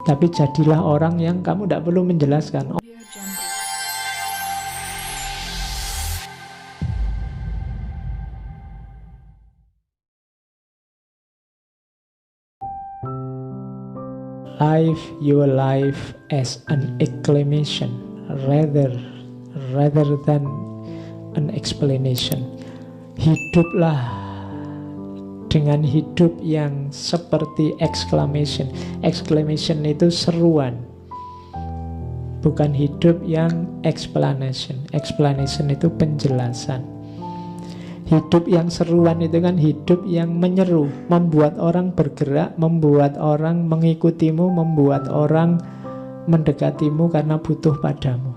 Tapi jadilah orang yang kamu tidak perlu menjelaskan. Live your life as an exclamation rather than an explanation. Hiduplah dengan hidup yang seperti exclamation. Exclamation itu seruan, bukan hidup yang explanation. Explanation itu penjelasan. Hidup yang seruan itu kan hidup yang menyeru, membuat orang bergerak, membuat orang mengikutimu, membuat orang mendekatimu karena butuh padamu.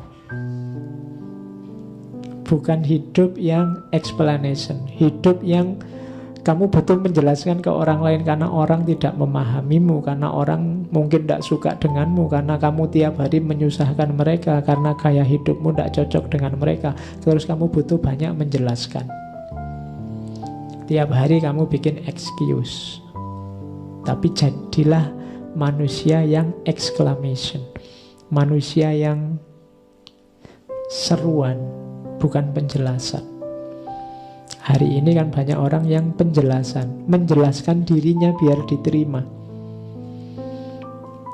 Bukan hidup yang explanation, hidup yang kamu butuh menjelaskan ke orang lain karena orang tidak memahamimu, karena orang mungkin tidak suka denganmu, karena kamu tiap hari menyusahkan mereka, karena gaya hidupmu tidak cocok dengan mereka. Terus kamu butuh banyak menjelaskan. Tiap hari kamu bikin excuse. Tapi jadilah manusia yang exclamation, manusia yang seruan, bukan penjelasan. Hari ini kan banyak orang yang penjelasan, menjelaskan dirinya biar diterima.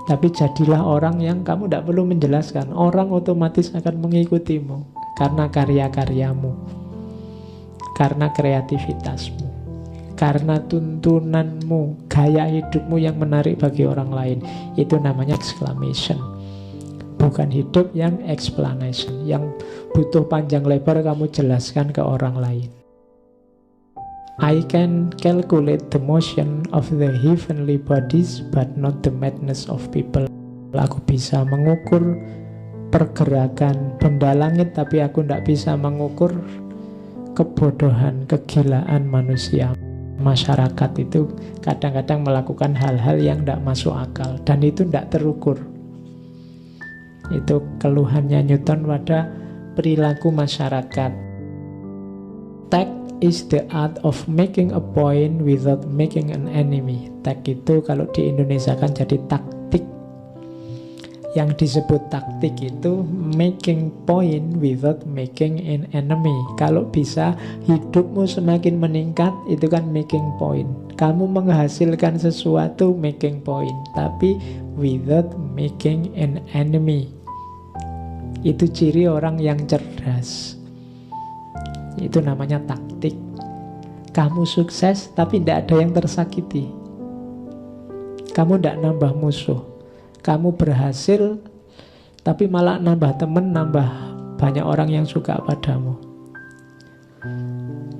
Tapi jadilah orang yang kamu tidak perlu menjelaskan. Orang otomatis akan mengikutimu karena karya-karyamu, karena kreativitasmu, karena tuntunanmu, gaya hidupmu yang menarik bagi orang lain. Itu namanya exclamation. Bukan hidup yang explanation, yang butuh panjang lebar kamu jelaskan ke orang lain. I can calculate the motion of the heavenly bodies but not the madness of people. Aku bisa mengukur pergerakan benda langit, tapi aku tidak bisa mengukur kebodohan, kegilaan manusia. Masyarakat itu kadang-kadang melakukan hal-hal yang tidak masuk akal, dan itu tidak terukur. Itu keluhannya Newton pada perilaku masyarakat. Tact is the art of making a point without making an enemy. Tact itu kalau di Indonesia kan jadi taktik. Yang disebut taktik itu making point without making an enemy. Kalau bisa hidupmu semakin meningkat, itu kan making point. Kamu menghasilkan sesuatu, making point, tapi without making an enemy. Itu ciri orang yang cerdas. Itu namanya taktik. Kamu sukses tapi tidak ada yang tersakiti. Kamu tidak nambah musuh. Kamu berhasil tapi malah nambah teman, nambah banyak orang yang suka padamu.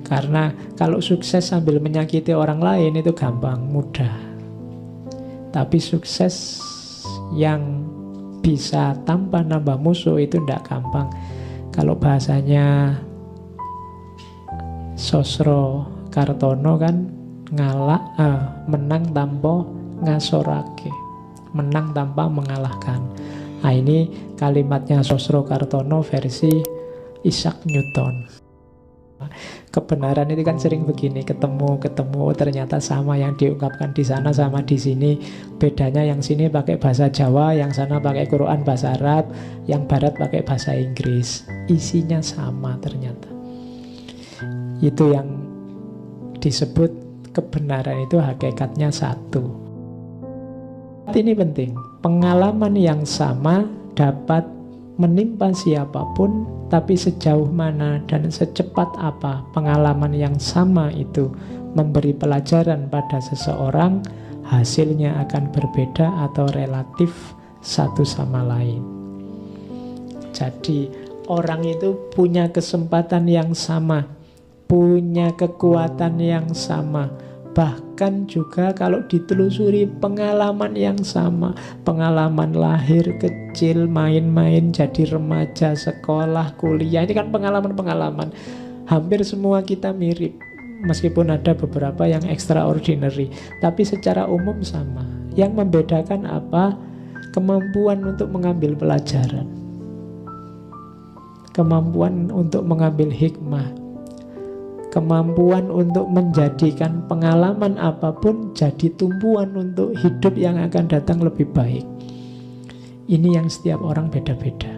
Karena kalau sukses sambil menyakiti orang lain itu gampang, mudah. Tapi sukses yang bisa tanpa nambah musuh itu tidak gampang. Kalau bahasanya Sosro Kartono kan menang tanpa ngasorake, menang tanpa mengalahkan. Nah ini kalimatnya Sosro Kartono versi Isaac Newton. Kebenaran itu kan sering begini, ketemu ternyata sama yang diungkapkan di sana sama di sini. Bedanya yang sini pakai bahasa Jawa, yang sana pakai Quran bahasa Arab, yang barat pakai bahasa Inggris. Isinya sama ternyata. Itu yang disebut kebenaran, itu hakikatnya satu. Ini penting. Pengalaman yang sama dapat menimpa siapapun, tapi sejauh mana dan secepat apa pengalaman yang sama itu memberi pelajaran pada seseorang, hasilnya akan berbeda atau relatif satu sama lain. Jadi orang itu punya kesempatan yang sama, punya kekuatan yang sama, bahkan juga kalau ditelusuri pengalaman yang sama, pengalaman lahir kecil, main-main, jadi remaja, sekolah, kuliah, ini kan pengalaman-pengalaman. Hampir semua kita mirip, meskipun ada beberapa yang extraordinary, tapi secara umum sama. Yang membedakan apa? Kemampuan untuk mengambil pelajaran, kemampuan untuk mengambil hikmah, kemampuan untuk menjadikan pengalaman apapun jadi tumpuan untuk hidup yang akan datang lebih baik. Ini yang setiap orang beda-beda.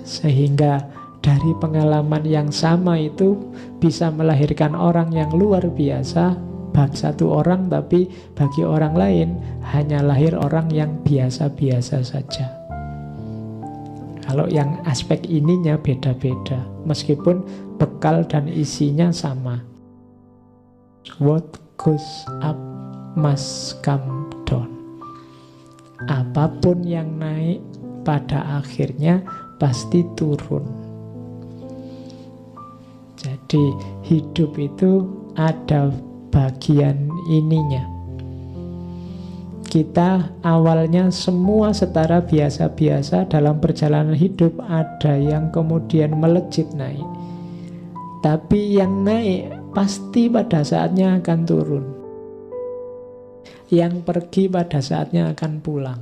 Sehingga dari pengalaman yang sama itu bisa melahirkan orang yang luar biasa bagi satu orang, tapi bagi orang lain hanya lahir orang yang biasa-biasa saja. Kalau yang aspek ininya beda-beda, meskipun bekal dan isinya sama. What goes up must come down. Apapun yang naik pada akhirnya pasti turun. Jadi hidup itu ada bagian ininya. Kita awalnya semua setara biasa-biasa, dalam perjalanan hidup ada yang kemudian melejit naik. Tapi yang naik pasti pada saatnya akan turun. Yang pergi pada saatnya akan pulang.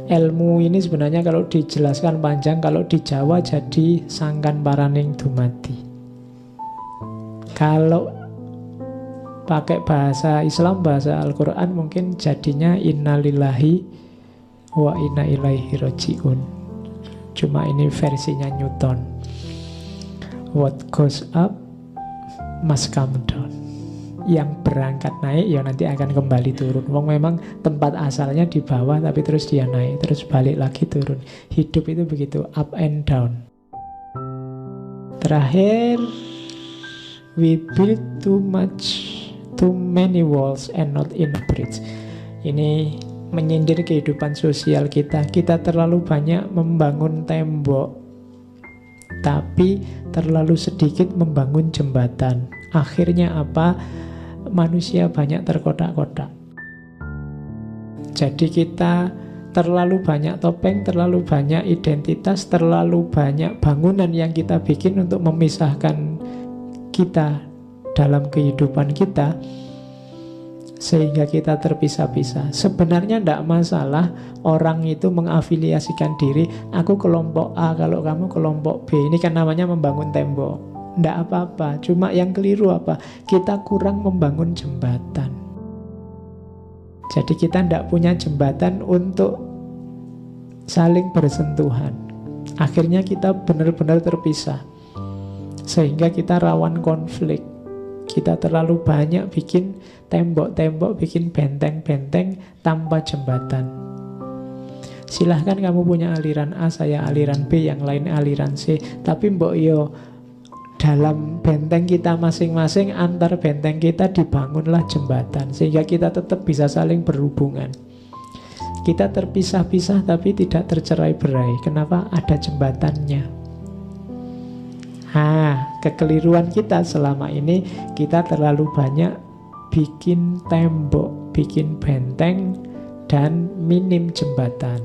Ilmu ini sebenarnya kalau dijelaskan panjang, kalau di Jawa jadi sangkan paraning dumadi. Kalau pakai bahasa Islam, bahasa Al-Quran, mungkin jadinya innalillahi wa inna ilaihi raji'un. Cuma ini versinya Newton. What goes up must come down. Yang berangkat naik ya nanti akan kembali turun. Wong memang tempat asalnya di bawah, tapi terus dia naik, terus balik lagi turun. Hidup itu begitu, up and down. Terakhir, we build too many walls and not enough bridge. Ini menyindir kehidupan sosial kita. Kita terlalu banyak membangun tembok, tapi terlalu sedikit membangun jembatan. Akhirnya apa? Manusia banyak terkotak-kotak. Jadi kita terlalu banyak topeng, terlalu banyak identitas, terlalu banyak bangunan yang kita bikin untuk memisahkan kita dalam kehidupan kita, sehingga kita terpisah-pisah. Sebenarnya tidak masalah orang itu mengafiliasikan diri, aku kelompok A, kalau kamu kelompok B. Ini kan namanya membangun tembok. Tidak apa-apa. Cuma yang keliru apa? Kita kurang membangun jembatan. Jadi kita tidak punya jembatan untuk saling bersentuhan. Akhirnya kita benar-benar terpisah, sehingga kita rawan konflik. Kita terlalu banyak bikin tembok-tembok, bikin benteng-benteng tanpa jembatan. Silahkan kamu punya aliran A, saya aliran B, yang lain aliran C. Tapi mbok yo, dalam benteng kita masing-masing, antar benteng kita dibangunlah jembatan, sehingga kita tetap bisa saling berhubungan. Kita terpisah-pisah tapi tidak tercerai-berai. Kenapa? Ada jembatannya. Kekeliruan kita selama ini, kita terlalu banyak bikin tembok, bikin benteng, dan minim jembatan.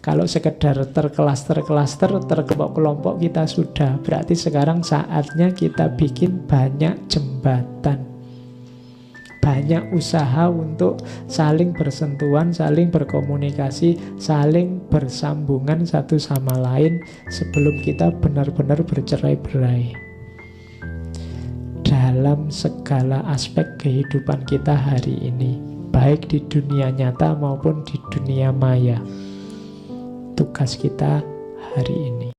Kalau sekedar terklaster-klaster, terkelompok-kelompok kita sudah, berarti sekarang saatnya kita bikin banyak jembatan. Banyak usaha untuk saling bersentuhan, saling berkomunikasi, saling bersambungan satu sama lain sebelum kita benar-benar bercerai-berai. Dalam segala aspek kehidupan kita hari ini, baik di dunia nyata maupun di dunia maya. Tugas kita hari ini.